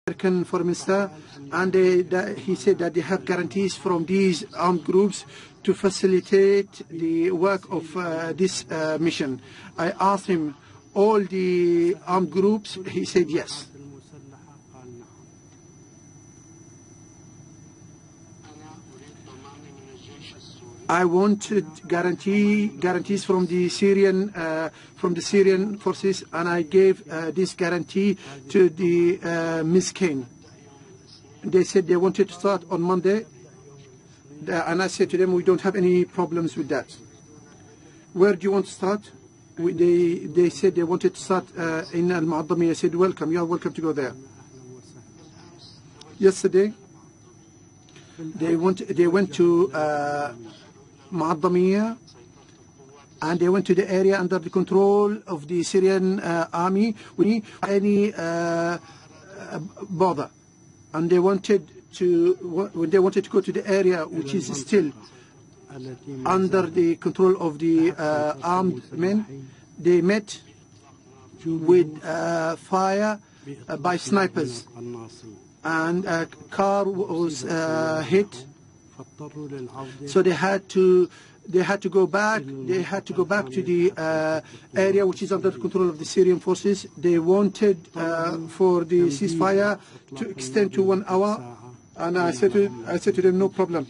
American Foreign Minister, and he said that they have guarantees from these armed groups to facilitate the work of this mission. I asked him, all the armed groups? He said yes. I wanted guarantees from the Syrian forces, and I gave this guarantee to the Ms. Kane. They said they wanted to start on Monday, and I said to them, we don't have any problems with that. Where do you want to start? They said they wanted to start in al-Moallem. I said, welcome, you are welcome to go there. Yesterday, they went to Moallem, and they went to the area under the control of the Syrian army without any bother. And they wanted to, when they wanted to go to the area which is still under the control of the armed men, they met with fire by snipers, and a car was hit. So they had to go back. They had to go back to the area which is under the control of the Syrian forces. They wanted for the ceasefire to extend to 1 hour, and I said to them, no problem.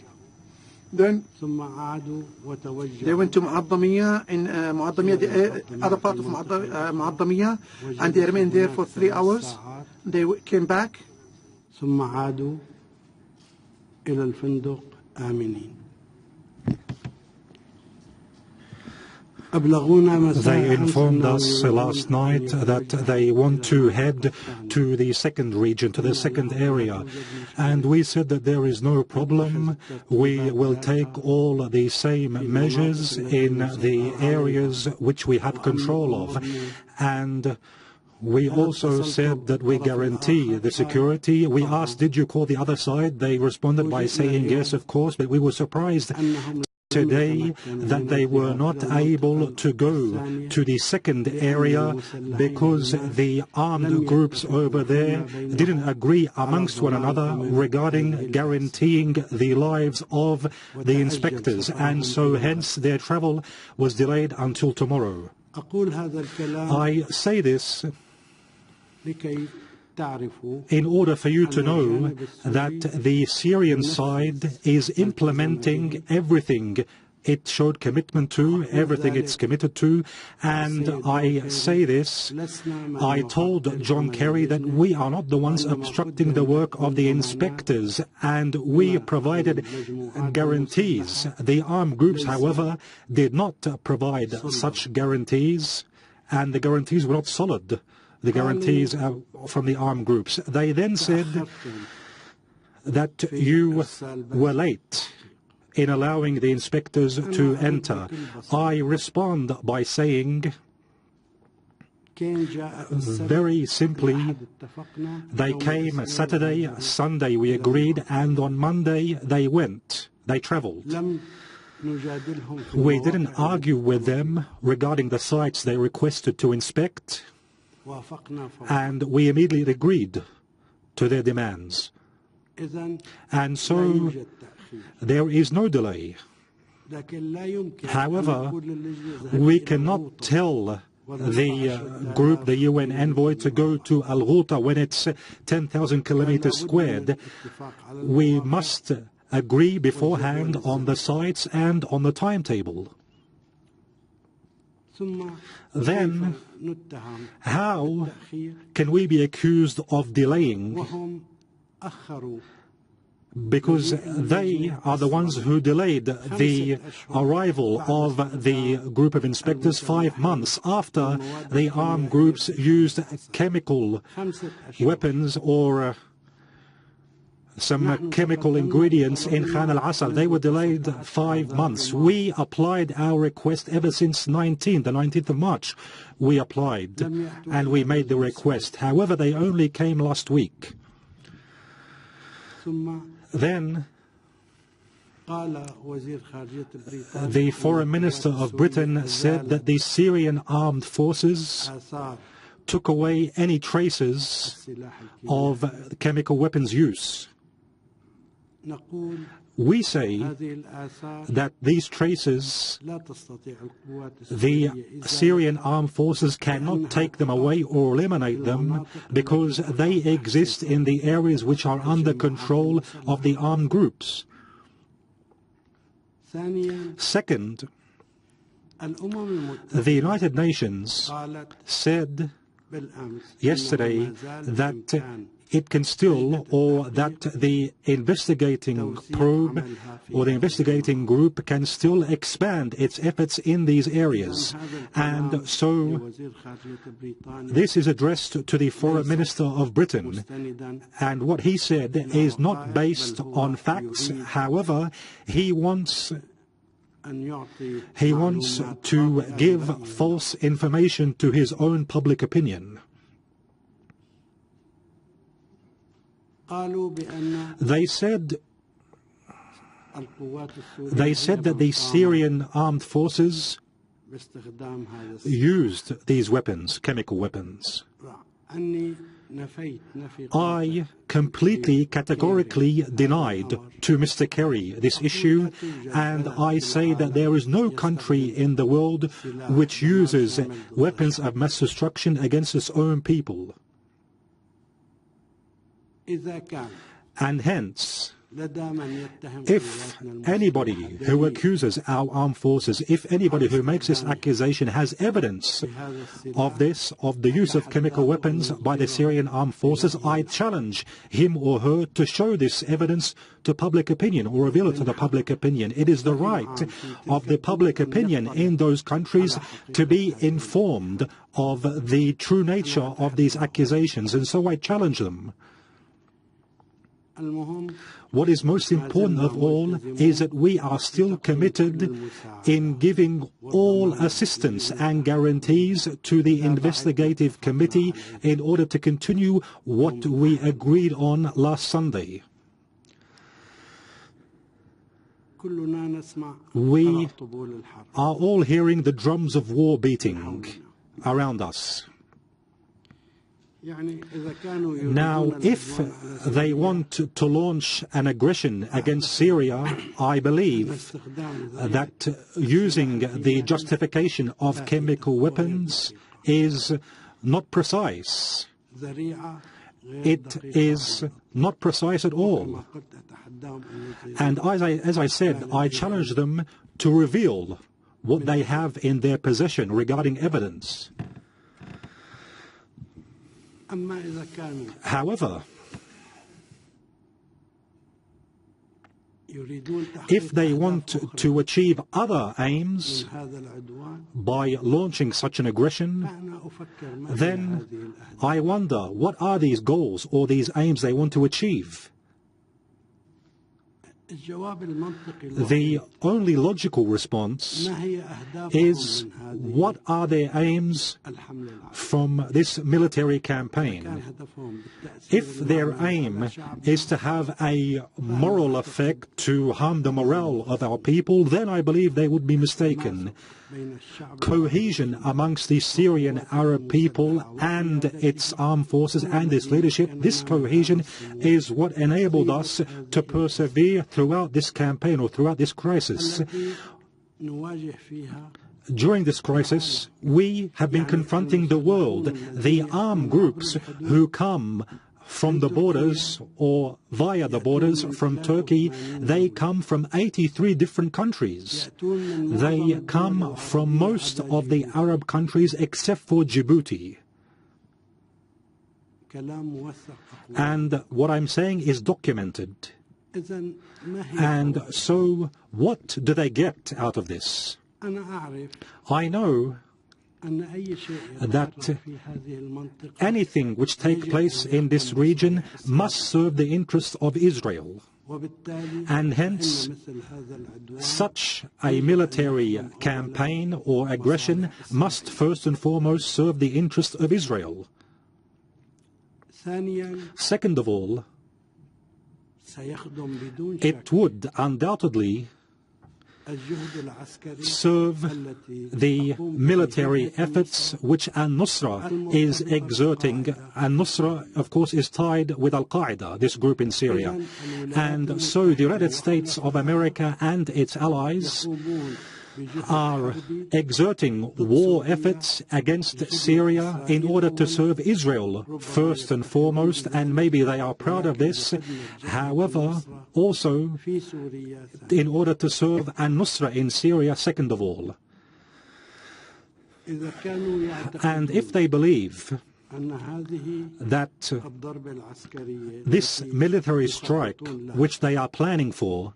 Then they went to Moallem, in Moallem, the other part of Moallem, and they remained there for 3 hours. They came back. They informed us last night that they want to head to the second region, to the second area. And we said that there is no problem. We will take all the same measures in the areas which we have control of. And we also said that we guarantee the security. We asked, did you call the other side? They responded by saying yes, of course, but we were surprised today that they were not able to go to the second area because the armed groups over there didn't agree amongst one another regarding guaranteeing the lives of the inspectors, and so hence their travel was delayed until tomorrow. I say this in order for you to know that the Syrian side is implementing everything it showed commitment to, everything it's committed to. And I say this, I told John Kerry that we are not the ones obstructing the work of the inspectors, and we provided guarantees. The armed groups, however, did not provide such guarantees, and the guarantees were not solid. The guarantees from the armed groups. They then said that you were late in allowing the inspectors to enter. I respond by saying, very simply, they came Saturday, Sunday we agreed, and on Monday they went, they traveled. We didn't argue with them regarding the sites they requested to inspect, and we immediately agreed to their demands. And so there is no delay. However, we cannot tell the group, the UN envoy, to go to Ghouta when it's 10,000 kilometers squared. We must agree beforehand on the sites and on the timetable. Then, how can we be accused of delaying? Because they are the ones who delayed the arrival of the group of inspectors 5 months after the armed groups used chemical weapons or some chemical ingredients in Khan al-Asal. They were delayed 5 months. We applied our request ever since the 19th of March. We applied and we made the request. However, they only came last week. Then the Foreign Minister of Britain said that the Syrian armed forces took away any traces of chemical weapons use. We say that these traces, the Syrian armed forces cannot take them away or eliminate them because they exist in the areas which are under control of the armed groups. Second, the United Nations said yesterday that it can still, or that the investigating probe or the investigating group can still expand its efforts in these areas. And so this is addressed to the Foreign Minister of Britain, and what he said is not based on facts. However, he wants to give false information to his own public opinion. They said that the Syrian armed forces used these weapons, chemical weapons. I completely, categorically denied to Mr. Kerry this issue, and I say that there is no country in the world which uses weapons of mass destruction against its own people. And hence, if anybody who accuses our armed forces, if anybody who makes this accusation has evidence of this, of the use of chemical weapons by the Syrian armed forces, I challenge him or her to show this evidence to public opinion or reveal it to the public opinion. It is the right of the public opinion in those countries to be informed of the true nature of these accusations, and so I challenge them. What is most important of all is that we are still committed in giving all assistance and guarantees to the investigative committee in order to continue what we agreed on last Sunday. We are all hearing the drums of war beating around us. Now, if they want to launch an aggression against Syria, I believe that using the justification of chemical weapons is not precise. It is not precise at all. And as I said, I challenge them to reveal what they have in their possession regarding evidence. However, if they want to achieve other aims by launching such an aggression, then I wonder, what are these goals or these aims they want to achieve? The only logical response is, what are their aims from this military campaign? If their aim is to have a moral effect to harm the morale of our people, then I believe they would be mistaken. Cohesion amongst the Syrian Arab people and its armed forces and its leadership, this cohesion is what enabled us to persevere throughout this campaign or throughout this crisis. During this crisis, we have been confronting the world, the armed groups who come from the borders or via the borders from Turkey. They come from 83 different countries. They come from most of the Arab countries except for Djibouti. And what I'm saying is documented. And so what do they get out of this? I know that anything which takes place in this region must serve the interests of Israel. And hence, such a military campaign or aggression must first and foremost serve the interests of Israel. Second of all, it would undoubtedly serve the military efforts which al-Nusra is exerting. Al-Nusra, of course, is tied with al-Qaeda, this group in Syria. And so the United States of America and its allies are exerting war efforts against Syria in order to serve Israel first and foremost, and maybe they are proud of this. However, also in order to serve al-Nusra in Syria second of all. And if they believe that this military strike which they are planning for,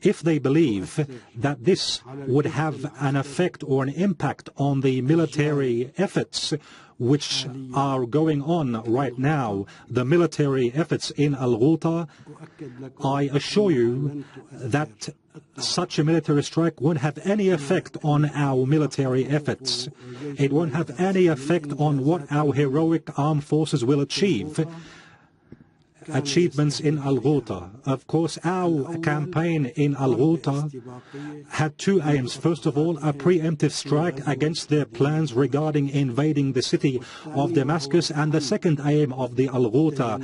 if they believe that this would have an effect or an impact on the military efforts which are going on right now, the military efforts in Ghouta, I assure you that such a military strike won't have any effect on our military efforts. It won't have any effect on what our heroic armed forces will achieve. Achievements in Ghouta. Of course, our campaign in Ghouta had two aims. First of all, a preemptive strike against their plans regarding invading the city of Damascus, and the second aim of the Ghouta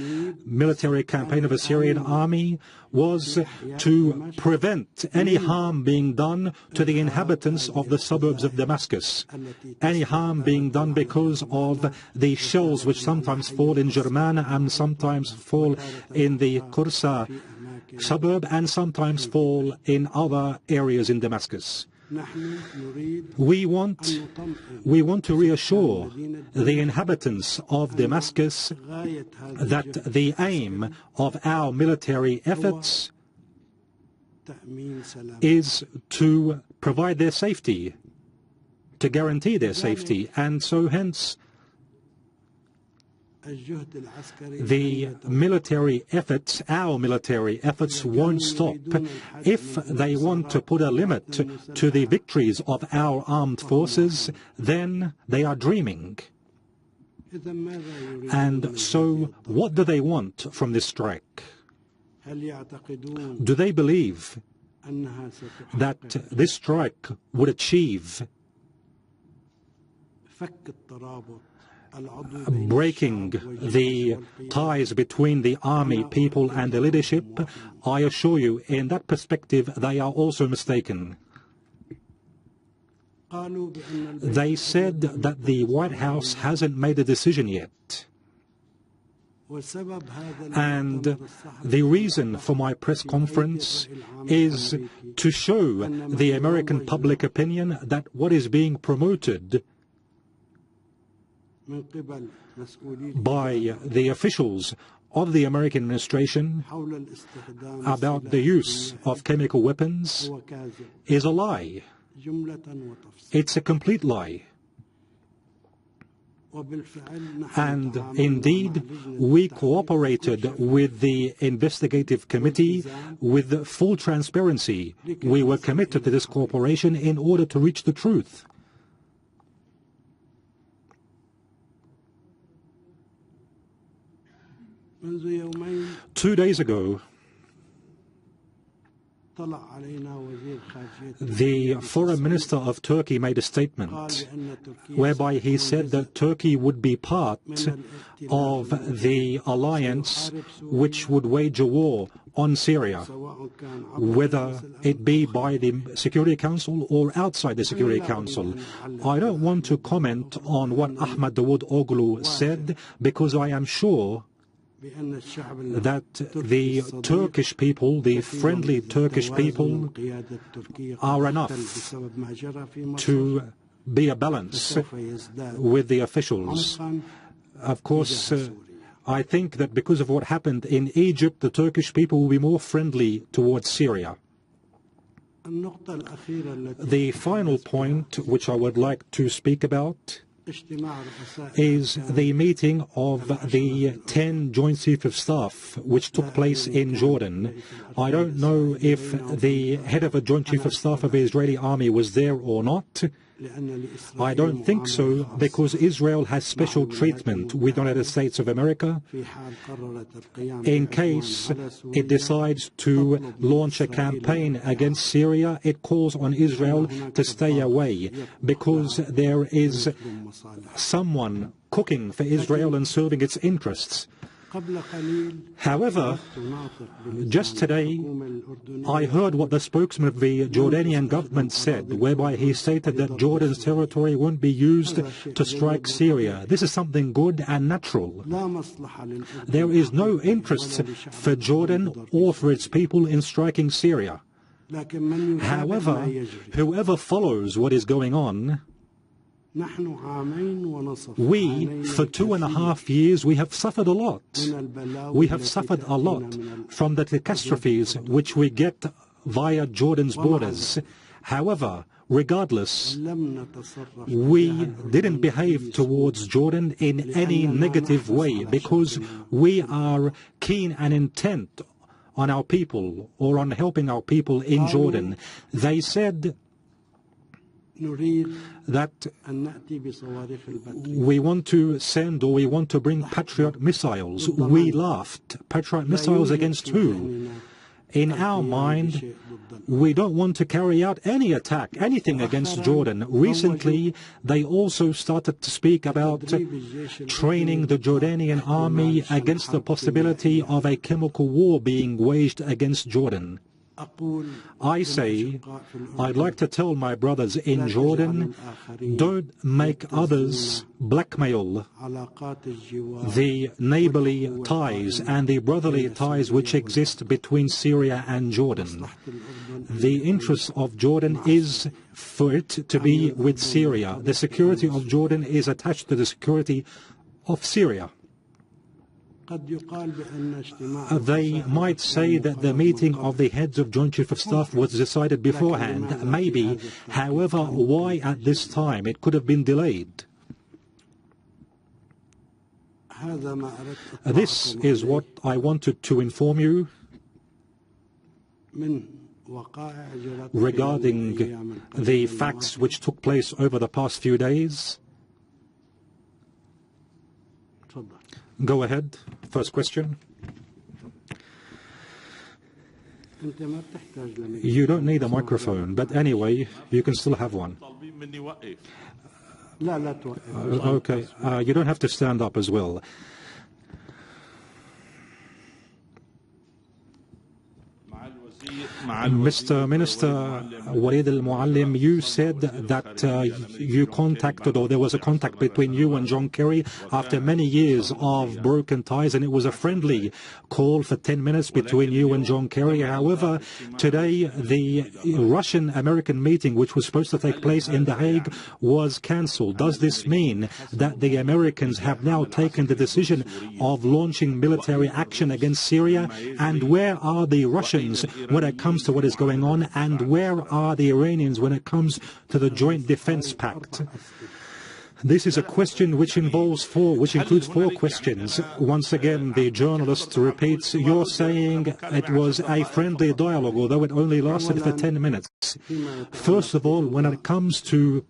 military campaign of the Syrian army was to prevent any harm being done to the inhabitants of the suburbs of Damascus. Any harm being done because of the shells which sometimes fall in Germana and sometimes fall in the Kursa suburb and sometimes fall in other areas in Damascus. We want to reassure the inhabitants of Damascus that the aim of our military efforts is to provide their safety, to guarantee their safety, and so hence the military efforts, our military efforts, won't stop. If they want to put a limit to the victories of our armed forces, then they are dreaming. And so what do they want from this strike? Do they believe that this strike would achieve breaking the ties between the army, people and the leadership? I assure you, in that perspective, they are also mistaken. They said that the White House hasn't made a decision yet. And the reason for my press conference is to show the American public opinion that what is being promoted by the officials of the American administration about the use of chemical weapons is a lie. It's a complete lie. And indeed, we cooperated with the investigative committee with full transparency. We were committed to this cooperation in order to reach the truth. Two days ago, the Foreign Minister of Turkey made a statement whereby he said that Turkey would be part of the alliance which would wage a war on Syria, whether it be by the Security Council or outside the Security Council. I don't want to comment on what Ahmed Dawood said, because I am sure that the Turkish people, the friendly Turkish people, are enough to be a balance with the officials. Of course, I think that because of what happened in Egypt, the Turkish people will be more friendly towards Syria. The final point which I would like to speak about is the meeting of the 10 Joint Chiefs of Staff which took place in Jordan. I don't know if the head of a Joint Chief of Staff of the Israeli army was there or not. I don't think so, because Israel has special treatment with the United States of America in case it decides to launch a campaign against Syria. It calls on Israel to stay away because there is someone cooking for Israel and serving its interests. However, just today I heard what the spokesman of the Jordanian government said, whereby he stated that Jordan's territory won't be used to strike Syria. This is something good and natural. There is no interest for Jordan or for its people in striking Syria. However, whoever follows what is going on, we, for 2.5 years, we have suffered a lot. We have suffered a lot from the catastrophes which we get via Jordan's borders. However, regardless, we didn't behave towards Jordan in any negative way because we are keen and intent on our people or on helping our people in Jordan. They said that we want to send or we want to bring Patriot missiles. We laughed. Patriot missiles against who? In our mind, we don't want to carry out any attack, anything against Jordan. Recently, they also started to speak about training the Jordanian army against the possibility of a chemical war being waged against Jordan. I say, I'd like to tell my brothers in Jordan, don't make others blackmail the neighborly ties and the brotherly ties which exist between Syria and Jordan. The interest of Jordan is for it to be with Syria. The security of Jordan is attached to the security of Syria. They might say that the meeting of the heads of Joint Chief of Staff was decided beforehand. Maybe. However, why at this time? It could have been delayed. This is what I wanted to inform you regarding the facts which took place over the past few days. Go ahead. First question. You don't need a microphone, but anyway, you can still have one. Okay, you don't have to stand up as well. Mr. Minister Walid al-Moallem, you said that you contacted, or there was a contact between you and John Kerry after many years of broken ties, and it was a friendly call for 10 minutes between you and John Kerry. However, today the Russian-American meeting, which was supposed to take place in The Hague, was cancelled. Does this mean that the Americans have now taken the decision of launching military action against Syria? And where are the Russians when it comes to what is going on, and where are the Iranians when it comes to the Joint Defense Pact? This is a question which includes four questions. Once again, the journalist repeats, you're saying it was a friendly dialogue, although it only lasted for 10 minutes. First of all, when it comes to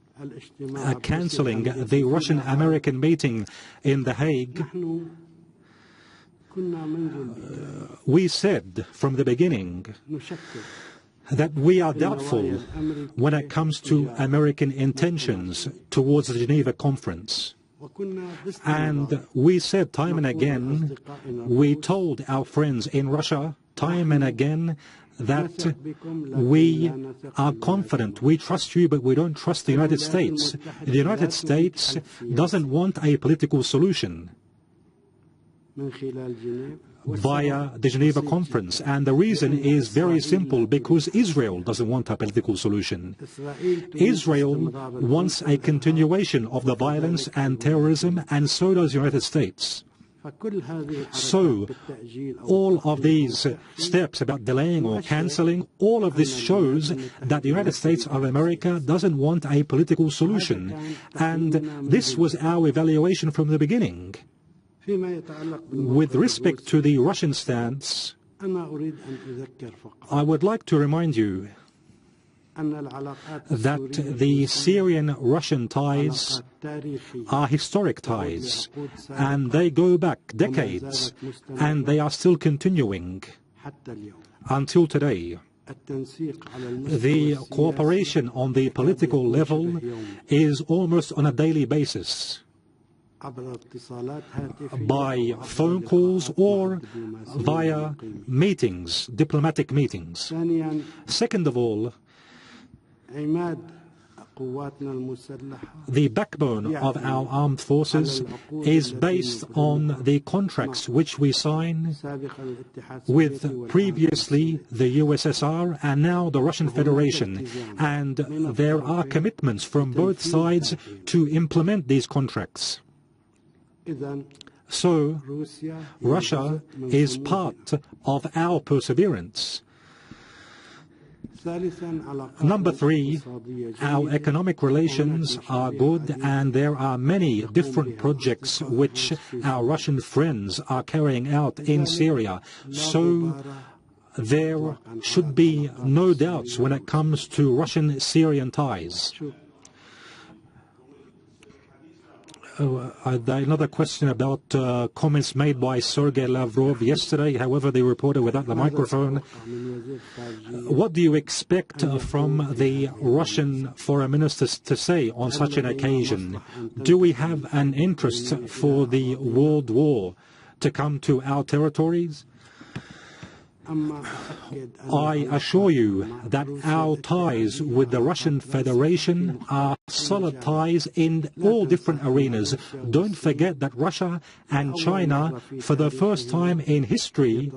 cancelling the Russian-American meeting in The Hague, we said from the beginning that we are doubtful when it comes to American intentions towards the Geneva Conference. And we said time and again, we told our friends in Russia time and again that we are confident, we trust you, but we don't trust the United States. The United States doesn't want a political solution via the Geneva Conference, and the reason is very simple, because Israel doesn't want a political solution. Israel wants a continuation of the violence and terrorism, and so does the United States. So all of these steps about delaying or cancelling, all of this shows that the United States of America doesn't want a political solution, and this was our evaluation from the beginning. With respect to the Russian stance, I would like to remind you that the Syrian-Russian ties are historic ties, and they go back decades, and they are still continuing until today. The cooperation on the political level is almost on a daily basis, by phone calls or via meetings, diplomatic meetings. Second of all, the backbone of our armed forces is based on the contracts which we sign with previously the USSR and now the Russian Federation. And there are commitments from both sides to implement these contracts. So Russia is part of our perseverance. Number three, our economic relations are good, and there are many different projects which our Russian friends are carrying out in Syria. So there should be no doubts when it comes to Russian-Syrian ties. Another question about comments made by Sergei Lavrov yesterday, however, the reporter without the microphone. What do you expect from the Russian foreign ministers to say on such an occasion? Do we have an interest for the World War to come to our territories? I assure you that our ties with the Russian Federation are solid ties in all different arenas. Don't forget that Russia and China, for the first time in history,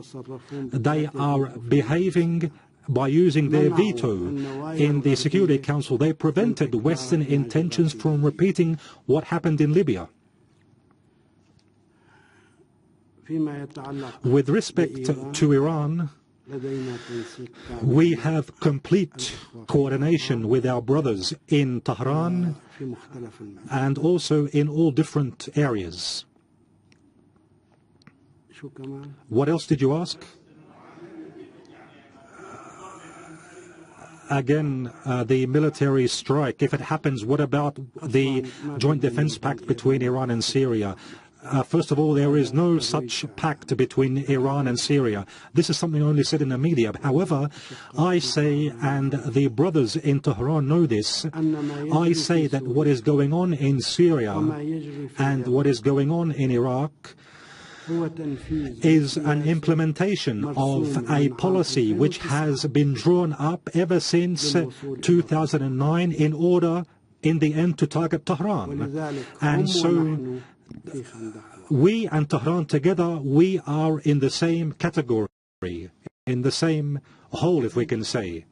they are behaving by using their veto in the Security Council. They prevented Western intentions from repeating what happened in Libya. With respect to Iran, we have complete coordination with our brothers in Tehran and also in all different areas. What else did you ask? Again, the military strike, if it happens, what about the Joint Defense Pact between Iran and Syria? First of all, there is no such pact between Iran and Syria. This is something only said in the media. However, I say, and the brothers in Tehran know this, I say that what is going on in Syria and what is going on in Iraq is an implementation of a policy which has been drawn up ever since 2009 in order, in the end, to target Tehran. And so we and Tehran together, we are in the same category, in the same hole, if we can say.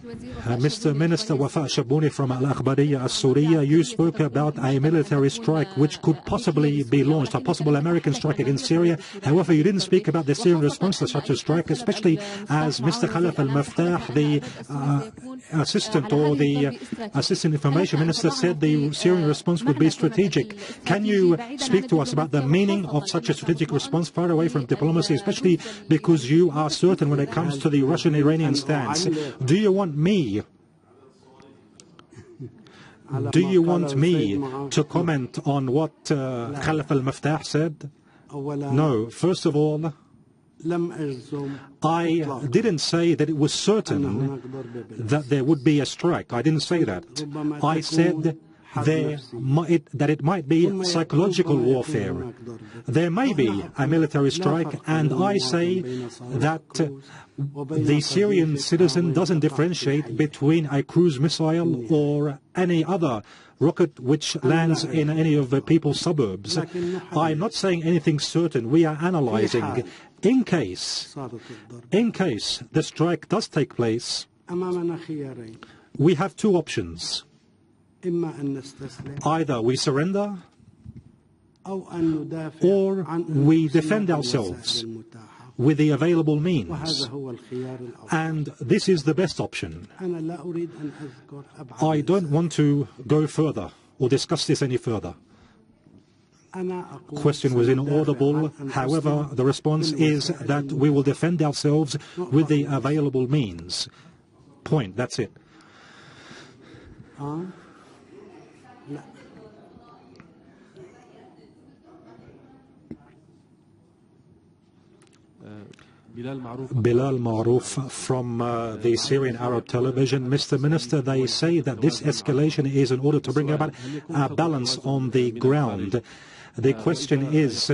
Mr. Minister Wafa Shabuni from Al-Akhbariyya Al-Suriya, you spoke about a military strike which could possibly be launched, a possible American strike against Syria. However, you didn't speak about the Syrian response to such a strike, especially as Mr. Khalaf al-Maftah, the assistant or the assistant information minister, said the Syrian response would be strategic. Can you speak to us about the meaning of such a strategic response far away from diplomacy, especially because you are certain when it comes to the Russian-Iranian stance? Do you want me to comment on what Khalaf al-Maftah said? No. First of all, I didn't say that it was certain that there would be a strike. I didn't say that. I said that it might be psychological warfare. There may be a military strike, and I say that the Syrian citizen doesn't differentiate between a cruise missile or any other rocket which lands in any of the people's suburbs. I'm not saying anything certain. We are analyzing. In case the strike does take place, we have two options. Either we surrender or we defend ourselves with the available means. And this is the best option. I don't want to go further or discuss this any further. Question was inaudible. However, the response is that we will defend ourselves with the available means. point. That's it. Bilal Maroof from the Syrian Arab television. Mr. Minister, they say that this escalation is in order to bring about a balance on the ground. The question is,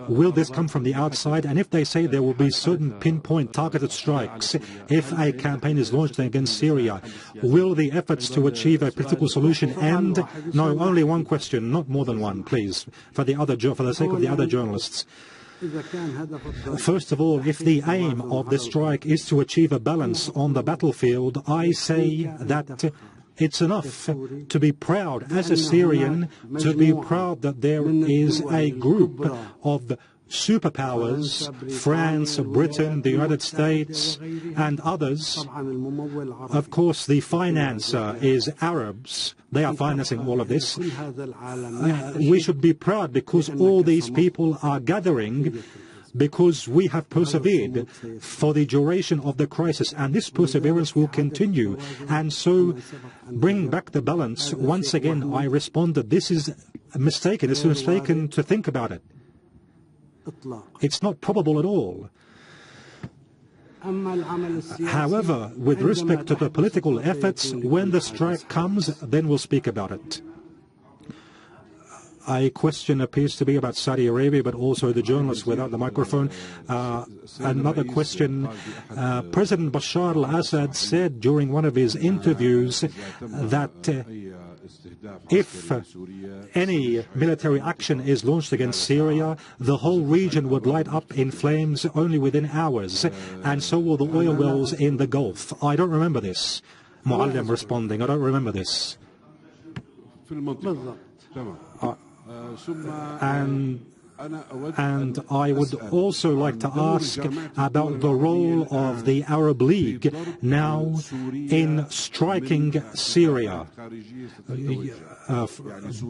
will this come from the outside? And if they say there will be certain pinpoint targeted strikes if a campaign is launched against Syria, will the efforts to achieve a political solution end? No, only one question, not more than one, please, for the sake of the other journalists. First of all, if the aim of the strike is to achieve a balance on the battlefield, I say that it's enough to be proud as a Syrian, to be proud that there is a group of superpowers, France, Britain, the United States, and others. Of course, the financer is Arabs. They are financing all of this. We should be proud because all these people are gathering because we have persevered for the duration of the crisis, and this perseverance will continue. And so, bring back the balance. Once again, I respond that this is mistaken. It's mistaken to think about it. It's not probable at all. However, with respect to the political efforts, when the strike comes, then we'll speak about it. A question appears to be about Saudi Arabia, but also the journalist without the microphone. Another question. President Bashar al-Assad said during one of his interviews that if any military action is launched against Syria, the whole region would light up in flames only within hours, and so will the oil wells in the Gulf. I don't remember this. al-Moallem responding, I don't remember this. And I would also like to ask about the role of the Arab League now in striking Syria.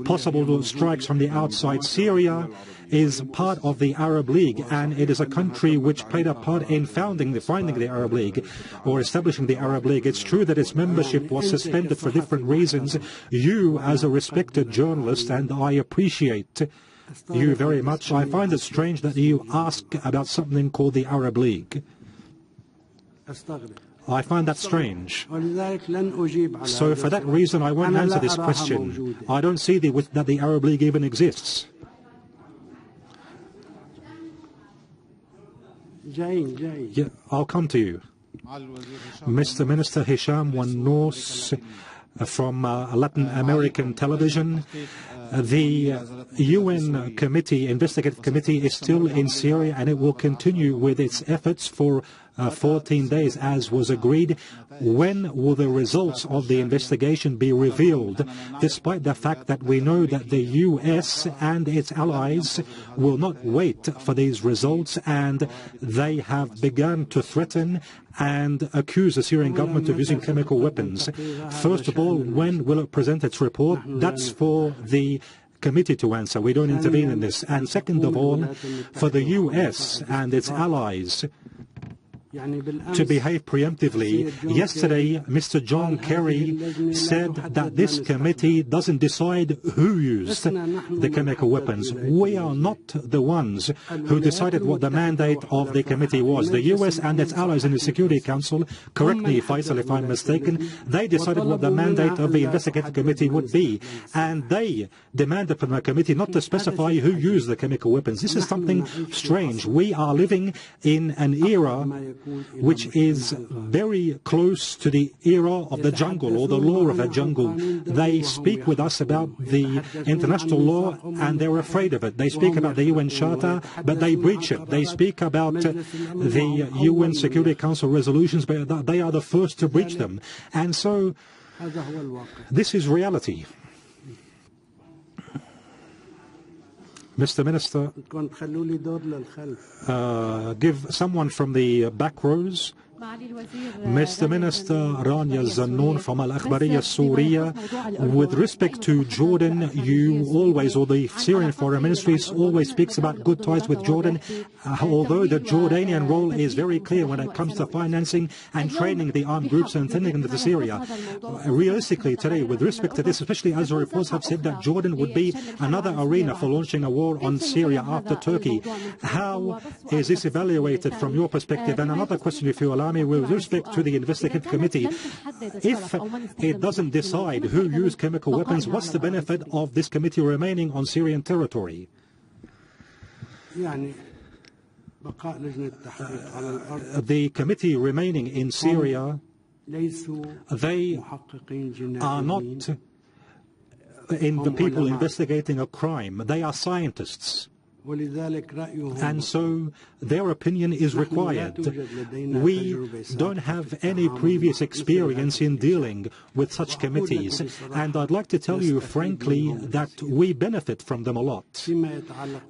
Possible strikes from the outside. Syria is part of the Arab League, and it is a country which played a part in finding the Arab League or establishing the Arab League. It's true that its membership was suspended for different reasons. You, as a respected journalist, and I appreciate you very much, I find it strange that you ask about something called the Arab League. I find that strange. So for that reason, I won't answer this question. I don't see that the Arab League even exists. Yeah, I'll come to you. Mr. Minister Hisham Wannous from Latin American television. The UN committee, investigative committee, is still in Syria, and it will continue with its efforts for 14 days, as was agreed. When will the results of the investigation be revealed, despite the fact that we know that the US and its allies will not wait for these results, and they have begun to threaten and accuse the Syrian government of using chemical weapons? First of all, when will it present its report? That's for the committee to answer. We don't intervene in this. And second of all, for the US and its allies to behave preemptively. Yesterday, Mr. John Kerry said that this committee doesn't decide who used the chemical weapons. We are not the ones who decided what the mandate of the committee was. The US and its allies in the Security Council, correct me, Faisal, if I'm mistaken, they decided what the mandate of the investigative committee would be. And they demanded from the committee not to specify who used the chemical weapons. This is something strange. We are living in an era which is very close to the era of the jungle, or the law of the jungle. They speak with us about the international law, and they're afraid of it. They speak about the UN Charter, but they breach it. They speak about the UN Security Council resolutions, but they are the first to breach them. And so, this is reality. Mr. Minister, give someone from the back rows Mr. Minister Rania Zannoun from al-Akhbariyya Syria, with respect to Jordan, you always, or the Syrian Foreign Ministry always speaks about good ties with Jordan, although the Jordanian role is very clear when it comes to financing and training the armed groups and sending them to Syria. Realistically today, with respect to this, especially as the reports have said that Jordan would be another arena for launching a war on Syria after Turkey, how is this evaluated from your perspective? And another question, if you allow me, with respect to the investigative committee, if it doesn't decide who used chemical weapons, what's the benefit of this committee remaining on Syrian territory? The committee remaining in Syria, they are not in the people investigating a crime. They are scientists. And so their opinion is required. We don't have any previous experience in dealing with such committees, and I'd like to tell you frankly that we benefit from them a lot.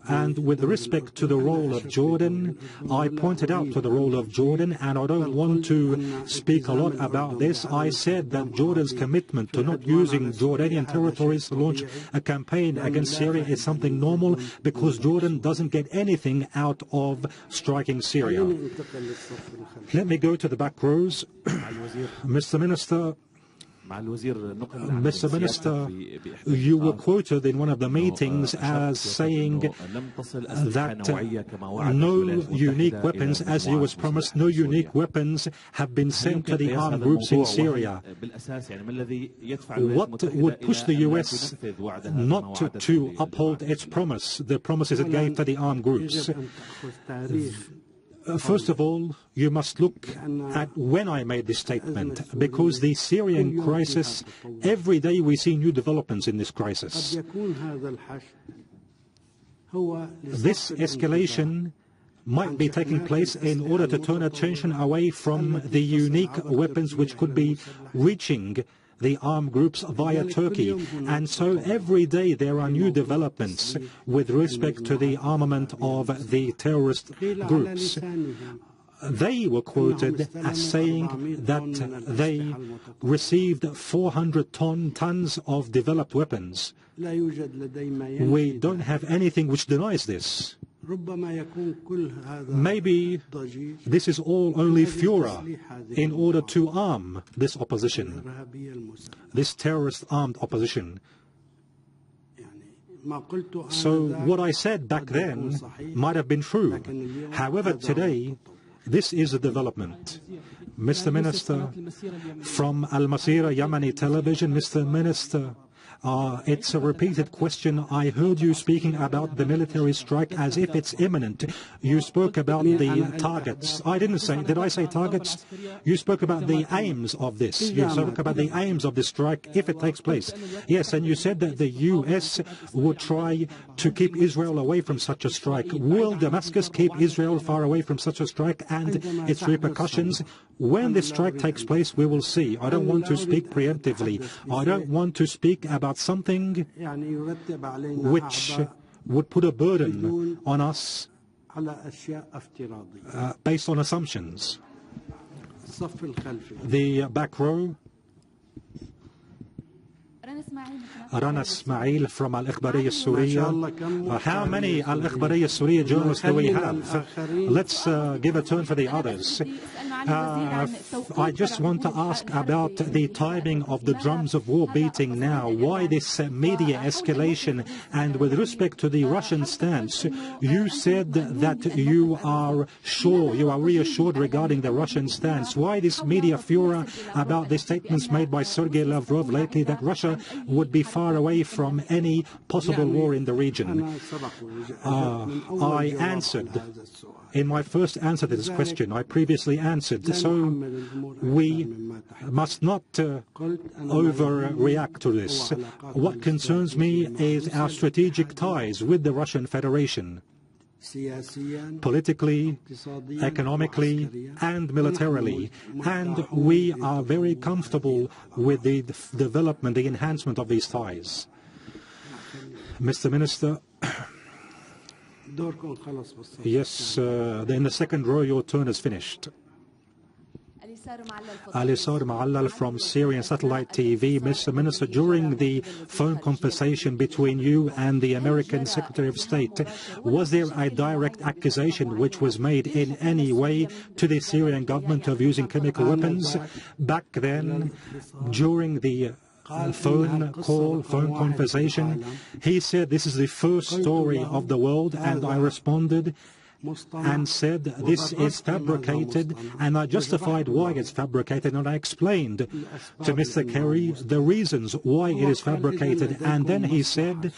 And with respect to the role of Jordan, I pointed out to the role of Jordan, and I don't want to speak a lot about this. I said that Jordan's commitment to not using Jordanian territories to launch a campaign against Syria is something normal, because Jordan doesn't get anything out of striking Syria. Let me go to the back rows. Mr. Minister, you were quoted in one of the meetings as saying that no unique weapons, as you was promised, no unique weapons have been sent to the armed groups in Syria. What would push the US not to uphold its promise, the promises it gave to the armed groups? First of all, you must look at when I made this statement, because the Syrian crisis, every day we see new developments in this crisis. This escalation might be taking place in order to turn attention away from the unique weapons which could be reaching the armed groups via Turkey. And so every day there are new developments with respect to the armament of the terrorist groups. They were quoted as saying that they received 400 tons of developed weapons. We don't have anything which denies this. Maybe this is all only furor in order to arm this opposition, this terrorist armed opposition. So what I said back then might have been true. However, today, this is a development. Mr. Minister, from Al-Masira Yemeni television, Mr. Minister, it's a repeated question. I heard you speaking about the military strike as if it's imminent. You spoke about the targets. I didn't say, did I say targets? You spoke about the aims of this. You spoke about the aims of the strike if it takes place. Yes, and you said that the US would try to keep Israel away from such a strike. Will Damascus keep Israel far away from such a strike and its repercussions? When this strike takes place, we will see. I don't want to speak preemptively. I don't want to speak about something which would put a burden on us based on assumptions. The back row. Rana Ismail from al-Akhbariyya Syria. How many al-Akhbariyya Syria journalists do we have? Let's give a turn for the others. I just want to ask about the timing of the drums of war beating now. Why this media escalation? And with respect to the Russian stance, you said that you are sure, you are reassured regarding the Russian stance. Why this media furor about the statements made by Sergei Lavrov lately that Russia would be far away from any possible war in the region? I answered. In my first answer to this question, I previously answered. So we must not overreact to this. What concerns me is our strategic ties with the Russian Federation, politically, economically, and militarily. And we are very comfortable with the development, the enhancement of these ties. Mr. Minister, yes, in the second row, your turn is finished. Alisar Ma'allal from Syrian satellite TV. Mr. Minister, during the phone conversation between you and the American Secretary of State, was there a direct accusation which was made in any way to the Syrian government of using chemical weapons? Back then, during the phone conversation, he said this is the first story of the world, and I responded and said this is fabricated, and I justified why it's fabricated, and I explained to Mr. Kerry the reasons why it is fabricated. And then he said,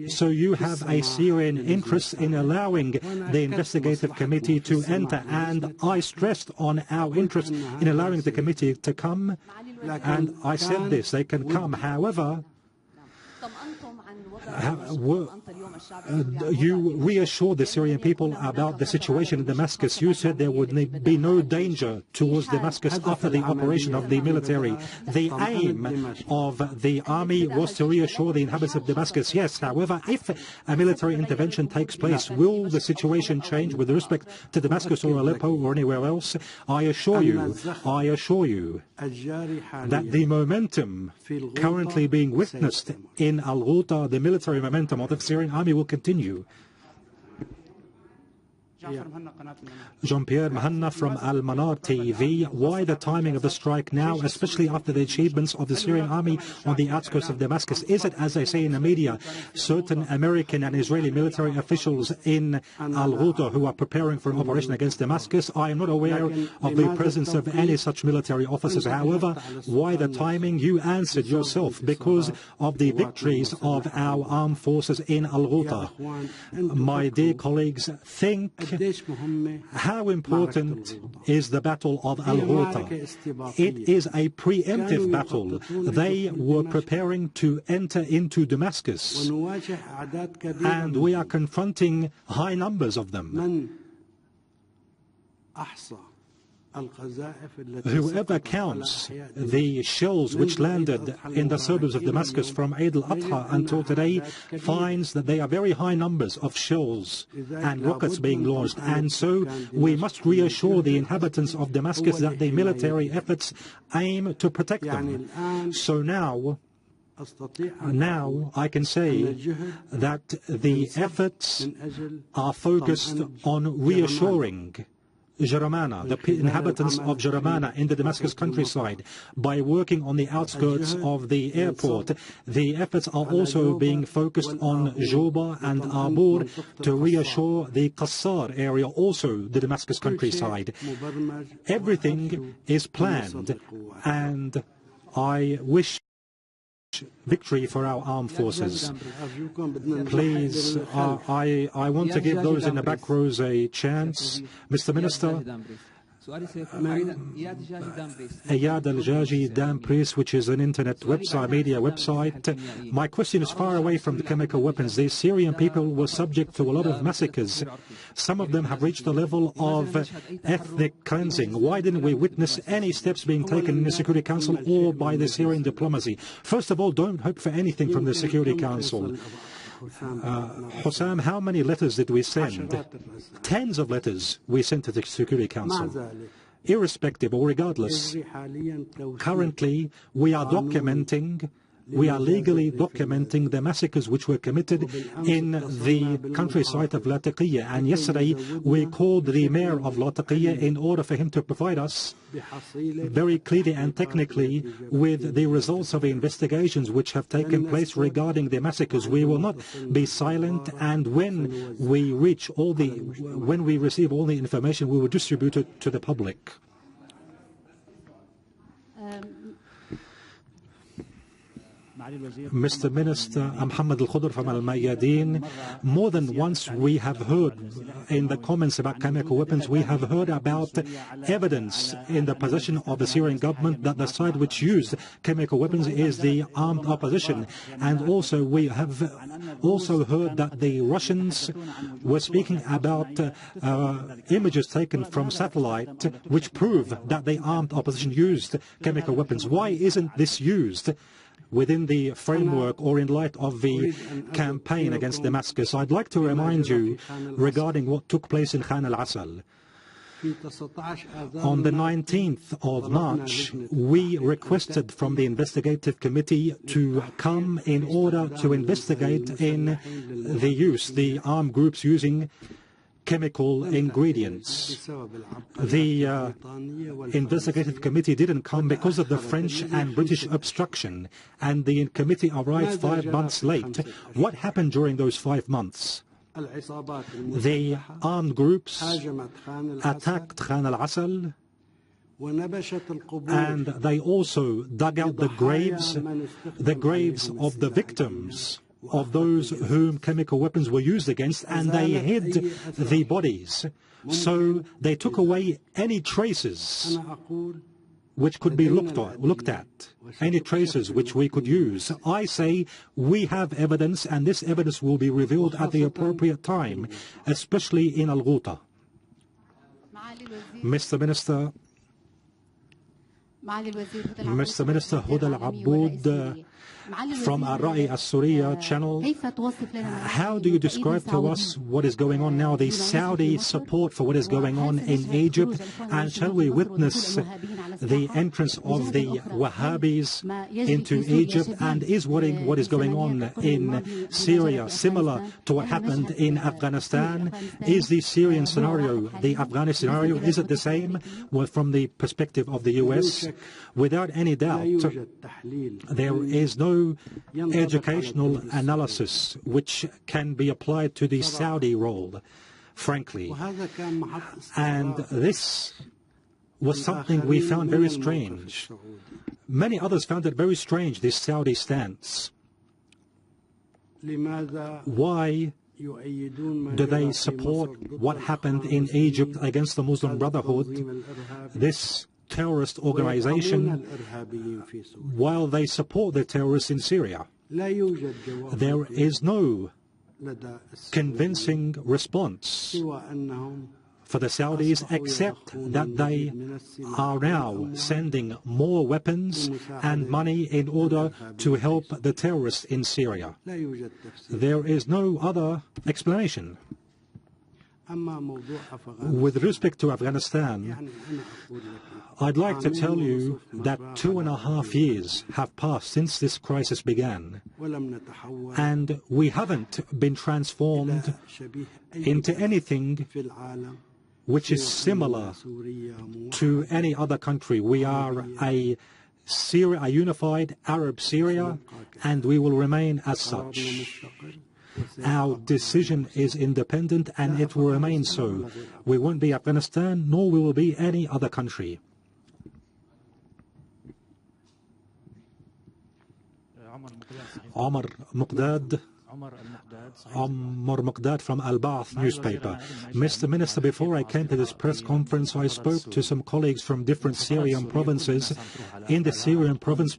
so you have a Syrian interest in allowing the investigative committee to enter, and I stressed on our interest in allowing the committee to come, and I said this, they can come. However, you reassured the Syrian people about the situation in Damascus. You said there would be no danger towards Damascus after the operation of the military. The aim of the army was to reassure the inhabitants of Damascus. Yes, however, if a military intervention takes place, will the situation change with respect to Damascus or Aleppo or anywhere else? I assure you that the momentum currently being witnessed in Ghouta, the military momentum of the Syrian army, will continue. Jean-Pierre Mahanna from Al-Manar TV. Why the timing of the strike now, especially after the achievements of the Syrian army on the outskirts of Damascus? Is it, as they say in the media, certain American and Israeli military officials in Al-Ghouta who are preparing for an operation against Damascus? I am not aware of the presence of any such military officers. However, why the timing? You answered yourself, because of the victories of our armed forces in Al-Ghouta. My dear colleagues, think how important is the Battle of Al-Ghouta. It is a preemptive battle. They were preparing to enter into Damascus, and we are confronting high numbers of them. Whoever counts the shells which landed in the suburbs of Damascus from Eid al-Adha until today finds that they are very high numbers of shells and rockets being launched. And so we must reassure the inhabitants of Damascus that the military efforts aim to protect them. So now I can say that the efforts are focused on reassuring Jaramana, the inhabitants of Jaramana in the Damascus countryside, by working on the outskirts of the airport. The efforts are also being focused on Juba and Abur to reassure the Qassar area, also the Damascus countryside. Everything is planned, and I wish victory for our armed forces. Please, I want to give those in the back rows a chance. Mr. Minister, Ayad al-Jaji Dam Press, which is an internet website, media website. My question is far away from the chemical weapons. The Syrian people were subject to a lot of massacres. Some of them have reached the level of ethnic cleansing. Why didn't we witness any steps being taken in the Security Council or by the Syrian diplomacy? First of all, don't hope for anything from the Security Council. Hussam, how many letters did we send? Tens of letters we sent to the Security Council. Irrespective or regardless, currently we are legally documenting the massacres which were committed in the countryside of Latakia. And yesterday we called the mayor of Latakia in order for him to provide us very clearly and technically with the results of the investigations which have taken place regarding the massacres. We will not be silent, and when we receive all the information, we will distribute it to the public. Mr. Minister, Mohammed Al-Khudr from Al-Mayadeen, more than once we have heard in the comments about chemical weapons, we have heard about evidence in the possession of the Syrian government that the side which used chemical weapons is the armed opposition. And also we have also heard that the Russians were speaking about images taken from satellite which prove that the armed opposition used chemical weapons. Why isn't this used within the framework or in light of the campaign against Damascus? I'd like to remind you regarding what took place in Khan al-Asal. On the 19th of March, we requested from the investigative committee to come in order to investigate in the armed groups using chemical ingredients. The investigative committee didn't come because of the French and British obstruction, and the committee arrived 5 months late. What happened during those 5 months? The armed groups attacked Khan al-Asal, and they also dug out the graves of the victims of those whom chemical weapons were used against, and they hid the bodies. So they took away any traces which could be looked at, any traces which we could use. I say we have evidence, and this evidence will be revealed at the appropriate time, especially in Ghouta. Mr. Minister Huda al-Aboud from Al-Ra'i al-Syria channel, how do you describe to us what is going on now, the Saudi support for what is going on in Egypt, and shall we witness the entrance of the Wahhabis into Egypt, and is what is going on in Syria similar to what happened in Afghanistan? Is the Syrian scenario, the Afghani scenario, is it the same? Well, from the perspective of the US, without any doubt, there is no educational analysis which can be applied to the Saudi role, frankly. And this was something we found very strange. Many others found it very strange, this Saudi stance. Why do they support what happened in Egypt against the Muslim Brotherhood, this terrorist organization, while they support the terrorists in Syria? There is no convincing response for the Saudis, except that they are now sending more weapons and money in order to help the terrorists in Syria. There is no other explanation. With respect to Afghanistan, I'd like to tell you that 2.5 years have passed since this crisis began, and we haven't been transformed into anything which is similar to any other country. We are a unified Arab Syria, and we will remain as such. Our decision is independent, and it will remain so. We won't be Afghanistan, nor will we be any other country. Omar Muqdad from Al-Ba'ath newspaper. Mr. Minister, before I came to this press conference, I spoke to some colleagues from different Syrian provinces. In the Syrian provinces,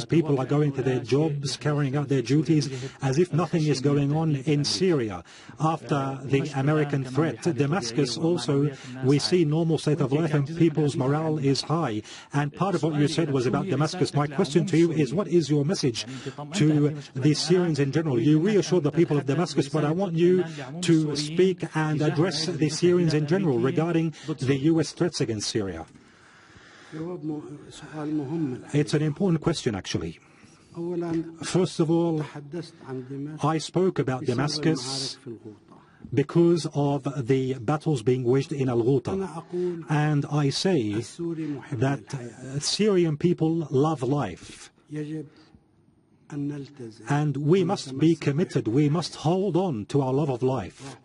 people are going to their jobs, carrying out their duties as if nothing is going on in Syria. After the American threat, Damascus also, we see normal state of life and people's morale is high. And part of what you said was about Damascus. My question to you is, what is your message to the Syrians in general? You reassured the people of Damascus, but I want you to speak and address the Syrians in general regarding the US threats against Syria. It's an important question, actually. First of all, I spoke about Damascus because of the battles being waged in Ghouta. And I say that Syrian people love life. And we must be committed, we must hold on to our love of life.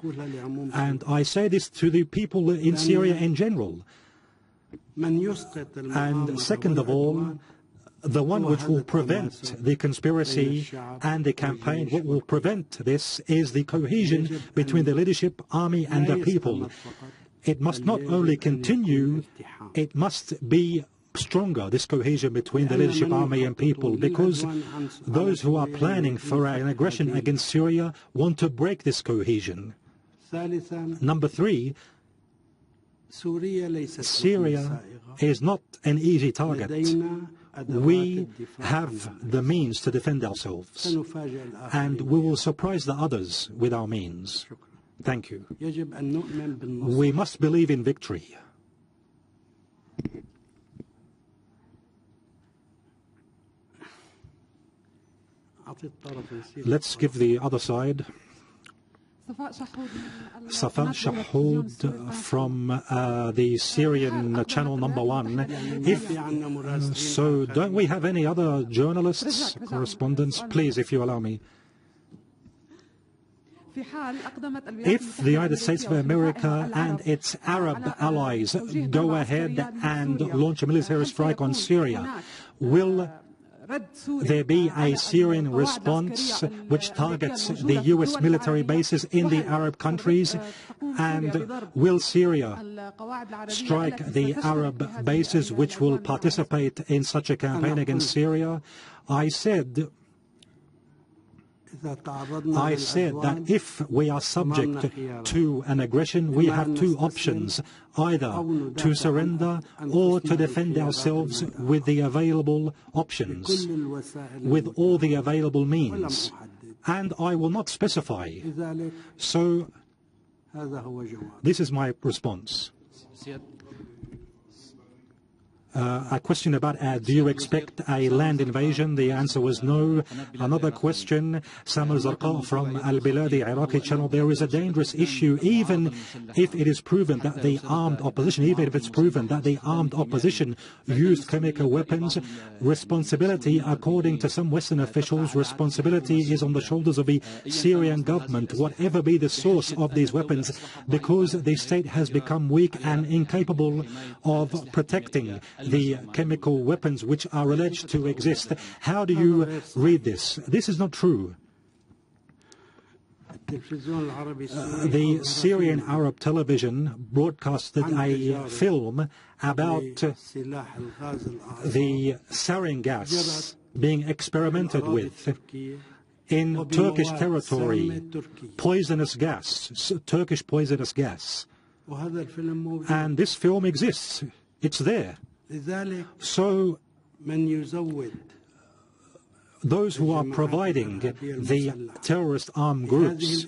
And I say this to the people in Syria in general. And second of all, the one which will prevent the conspiracy and the campaign, what will prevent this is the cohesion between the leadership, army and the people. It must not only continue, it must be stronger, this cohesion between the leadership, army and people, because those who are planning for an aggression against Syria want to break this cohesion. Number three, Syria is not an easy target. We have the means to defend ourselves, and we will surprise the others with our means. Thank you. We must believe in victory. Let's give the other side. Safa Shahoud from the Syrian channel #1. So don't we have any other journalists, correspondents? Please, if you allow me. If the United States of America and its Arab allies go ahead and launch a military strike on Syria, will there be a Syrian response which targets the U.S. military bases in the Arab countries? And will Syria strike the Arab bases which will participate in such a campaign against Syria? I said that if we are subject to an aggression, we have two options, either to surrender or to defend ourselves with the available options, with all the available means. And I will not specify. So this is my response. A question about do you expect a land invasion? The answer was no. Another question, Samar Zarqa from Al-Biladi Iraqi channel. There is a dangerous issue, even if it is proven that the armed opposition, used chemical weapons. Responsibility, according to some Western officials, responsibility is on the shoulders of the Syrian government, whatever be the source of these weapons, because the state has become weak and incapable of protecting the chemical weapons which are alleged to exist. How do you read this? This is not true. The Syrian Arab television broadcasted a film about the sarin gas being experimented with in Turkish territory, poisonous gas, Turkish poisonous gas. And this film exists. It's there. So those who are providing the terrorist armed groups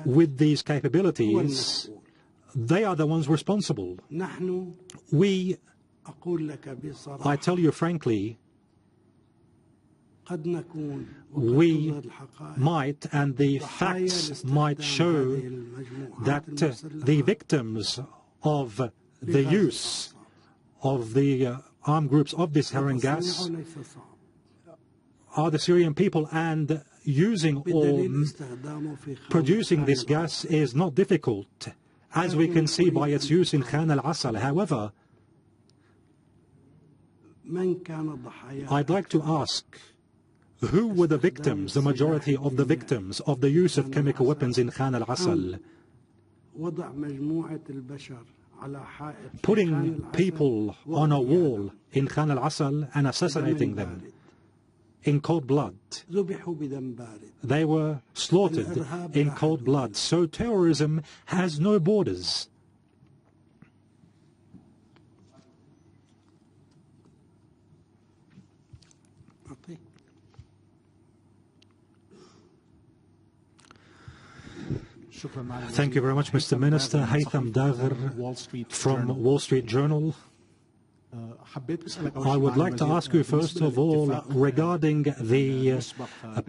with these capabilities, they are the ones responsible. I tell you frankly, we might, and the facts might show that the victims of the use of the armed groups of this sarin gas are the Syrian people, and using or producing this gas is not difficult, as we can see by its use in Khan al-Asal. However, I'd like to ask, who were the victims, the majority of the victims of the use of chemical weapons in Khan al-Asal? Putting people on a wall in Khan al-Asal and assassinating them in cold blood. They were slaughtered in cold blood. So terrorism has no borders. Thank you very much, Mr. Minister. Haytham Dagher from Wall Street Journal. I would like to ask you, first of all, regarding the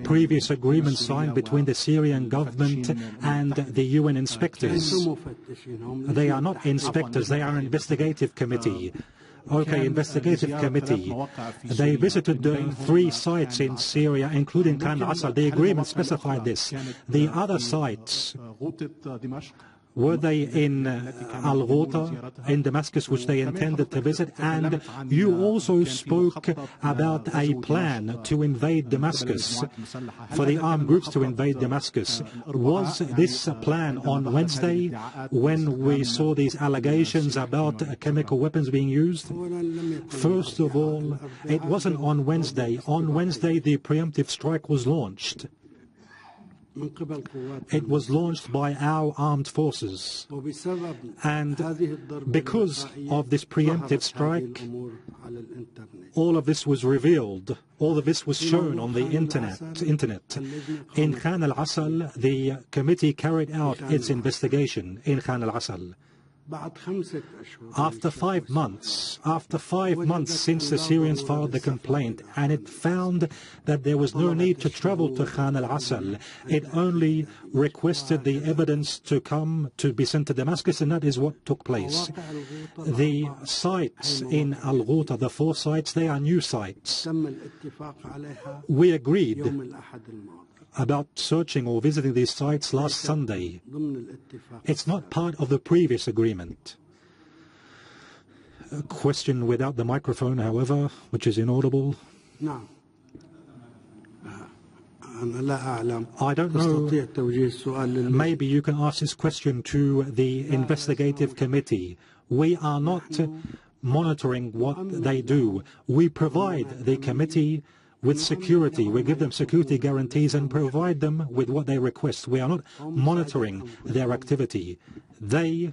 previous agreement signed between the Syrian government and the UN inspectors. They are not inspectors, they are an investigative committee. Okay, investigative committee. They visited 3 sites in Syria, including Khan al-Asal. The agreement specified this. The other sites, were they in al-Ghouta, in Damascus, which they intended to visit? And you also spoke about a plan to invade Damascus, for the armed groups to invade Damascus. Was this plan on Wednesday, when we saw these allegations about chemical weapons being used? First of all, it wasn't on Wednesday. On Wednesday, the preemptive strike was launched. It was launched by our armed forces. And because of this preemptive strike, all of this was revealed. All of this was shown on the internet. In Khan al-Asal, the committee carried out its investigation in Khan al-Asal. After 5 months since the Syrians filed the complaint, and it found that there was no need to travel to Khan al-Asal, it only requested the evidence to be sent to Damascus, and that is what took place. The sites in al-Ghouta, the 4 sites, they are new sites. We agreed about searching or visiting these sites last Sunday. It's not part of the previous agreement. A question without the microphone, however, which is inaudible. I don't know. Maybe you can ask this question to the investigative committee. We are not monitoring what they do. We provide the committee with security. We give them security guarantees and provide them with what they request. We are not monitoring their activity. They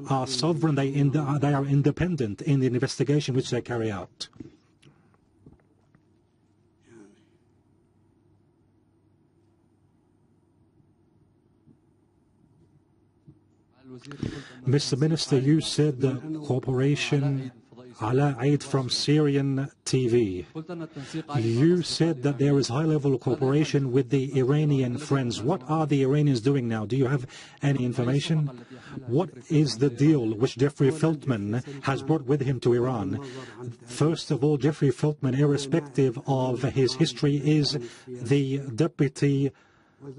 are sovereign, they are independent in the investigation which they carry out. Mr. Minister, you said the cooperation Ala Aid from Syrian TV. You said that there is high-level cooperation with the Iranian friends. What are the Iranians doing now? Do you have any information? What is the deal which Jeffrey Feltman has brought with him to Iran? First of all, Jeffrey Feltman, irrespective of his history, is the deputy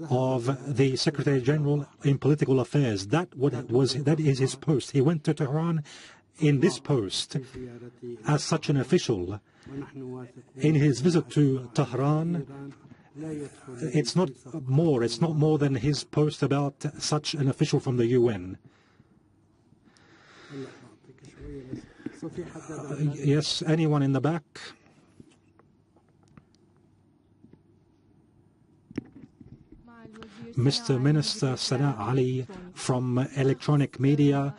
of the Secretary General in Political Affairs. That is his post. He went to Tehran in this post as such an official. In his visit to Tehran, it's not more than his post about such an official from the UN. Yes, anyone in the back? Mr. Minister Sana Ali from Electronic Media,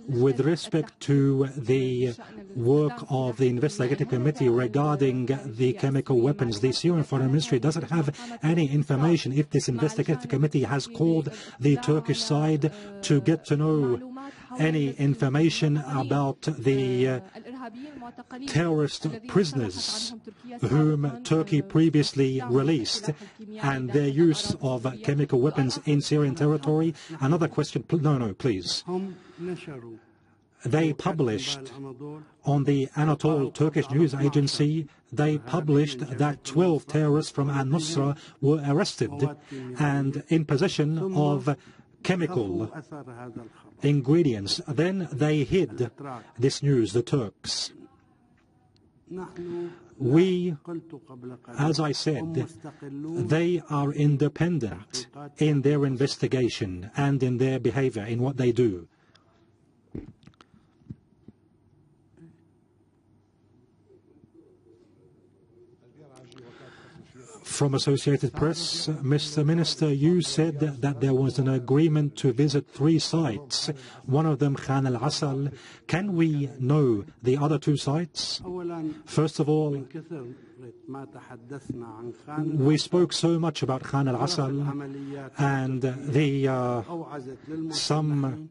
with respect to the work of the investigative committee regarding the chemical weapons, the Syrian Foreign Ministry doesn't have any information if this investigative committee has called the Turkish side to get to know any information about the terrorist prisoners whom Turkey previously released and their use of chemical weapons in Syrian territory. Another question, no, please. They published on the Anadolu Turkish news agency, they published that 12 terrorists from al-Nusra were arrested and in possession of chemical ingredients. Then they hid this news, the Turks. We, as I said, they are independent in their investigation and in their behavior, in what they do. From Associated Press, Mr. Minister, you said that there was an agreement to visit 3 sites, one of them Khan al-Asal. Can we know the other 2 sites? First of all, we spoke so much about Khan al-Asal and some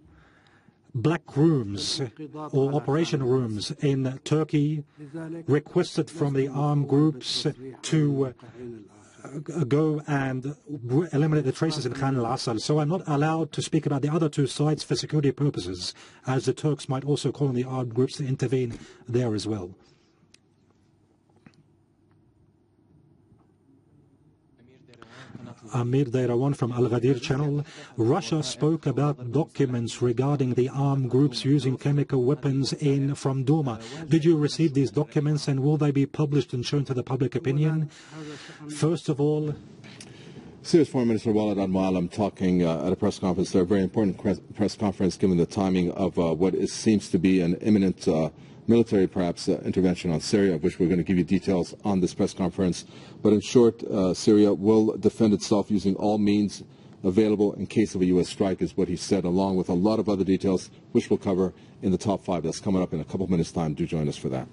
black rooms or operation rooms in Turkey requested from the armed groups to go and eliminate the traces in Khan al-Asal. So I'm not allowed to speak about the other 2 sites for security purposes, as the Turks might also call on the armed groups to intervene there as well. Amir Dairawan from Al Ghadir channel. Russia spoke about documents regarding the armed groups using chemical weapons from Duma. Did you receive these documents, and will they be published and shown to the public opinion? First of all, Syria's Foreign Minister Walid al-Moallem talking at a press conference, a very important press conference given the timing of what seems to be an imminent military, perhaps, intervention on Syria, of which we're going to give you details on this press conference. But in short, Syria will defend itself using all means available in case of a U.S. strike, is what he said, along with a lot of other details, which we'll cover in the top 5. That's coming up in a couple minutes' time. Do join us for that.